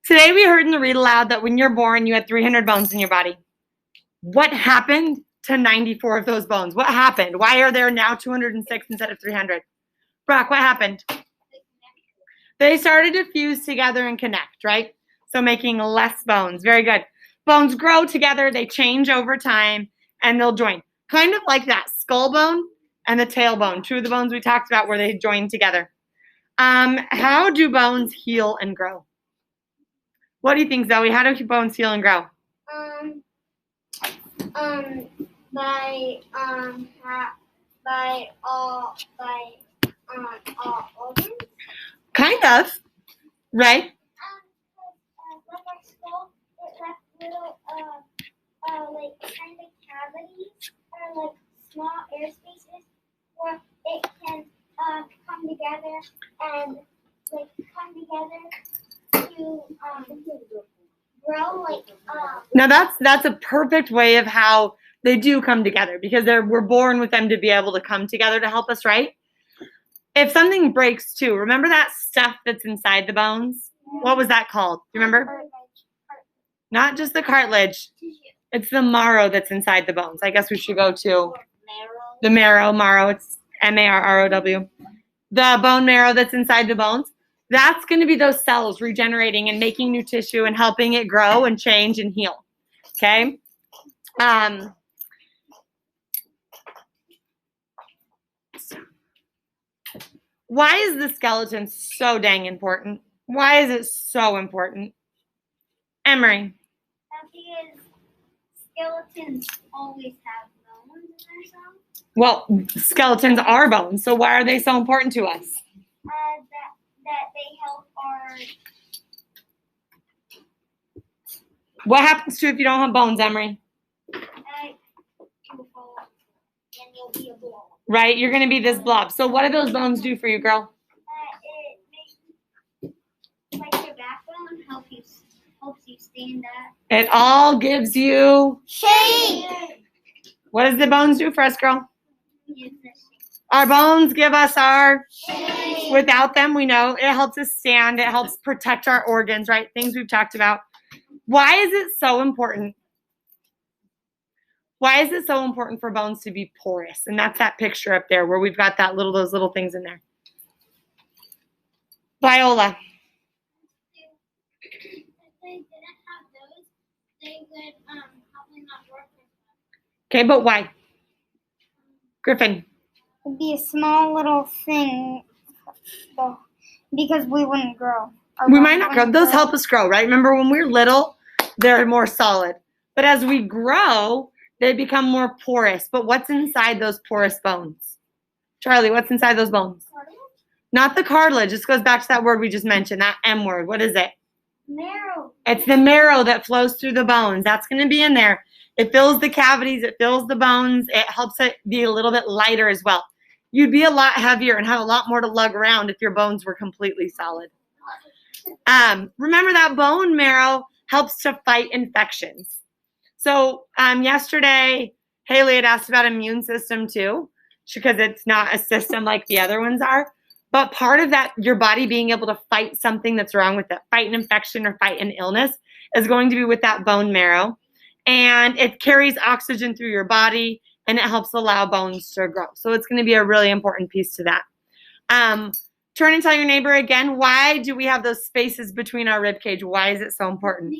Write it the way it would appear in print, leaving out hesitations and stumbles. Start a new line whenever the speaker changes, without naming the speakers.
Today we heard in the read aloud that when you're born, you had 300 bones in your body. What happened to 94 of those bones? What happened? Why are there now 206 instead of 300? Brock, what happened? They started to fuse together and connect, right? So making less bones. Very good. Bones grow together, they change over time, and they'll join. Kind of like that skull bone and the tailbone, two of the bones we talked about where they join together. How do bones heal and grow? What do you think, Zoe? How do bones heal and grow?
By organs.
Kind of, right?
Like our skull, it left little like kind of cavities or like small air spaces where it can come together and like come together to grow like
Now that's a perfect way of how they do come together because we're born with them to be able to come together to help us, right? If something breaks too, remember that stuff that's inside the bones? What was that called? Do you remember? Not just the cartilage. It's the marrow that's inside the bones. I guess we should go to the marrow. It's M-A-R-R-O-W. The bone marrow that's inside the bones. That's going to be those cells regenerating and making new tissue and helping it grow and change and heal. Okay? Why is the skeleton so dang important? Why is it so important? Emery.
because skeletons always have bones in themselves.
Well, skeletons are bones, so why are they so important to us?
That they help our...
What happens to you if you don't have bones, Emery?
You'll fall and you'll be a blob.
Right, you're going to be this blob. So what do those bones do for you, girl?
It makes, like your backbone, helps you stand up.
It all gives you
Shape!
What does the bones do for us, girl? Our bones give us our
shape.
Without them, we know it helps us stand. It helps protect our organs, right? Things we've talked about. Why is it so important? Why is it so important for bones to be porous? And that's that picture up there where we've got those little things in there. Viola.
If they didn't have those, they would probably not work as well.
Okay, but why? Griffin.
It'd be a small little thing because we wouldn't grow.
We might not grow. Those help us grow, right? Remember when we're little, they're more solid. But as we grow, they become more porous. But what's inside those porous bones? Charlie, what's inside those bones?
Cartilage?
Not the cartilage. This goes back to that word we just mentioned, that M word. What is it?
Marrow.
It's the marrow that flows through the bones. That's going to be in there. It fills the cavities. It fills the bones. It helps it be a little bit lighter as well. You'd be a lot heavier and have a lot more to lug around if your bones were completely solid. Remember that bone marrow helps to fight infections. So yesterday, Haley had asked about immune system too, because it's not a system like the other ones are. But part of that, your body being able to fight something that's wrong with it, fight an infection or fight an illness, is going to be with that bone marrow. And it carries oxygen through your body, and it helps allow bones to grow. So it's going to be a really important piece to that. Turn and tell your neighbor again, why do we have those spaces between our rib cage? Why is it so important?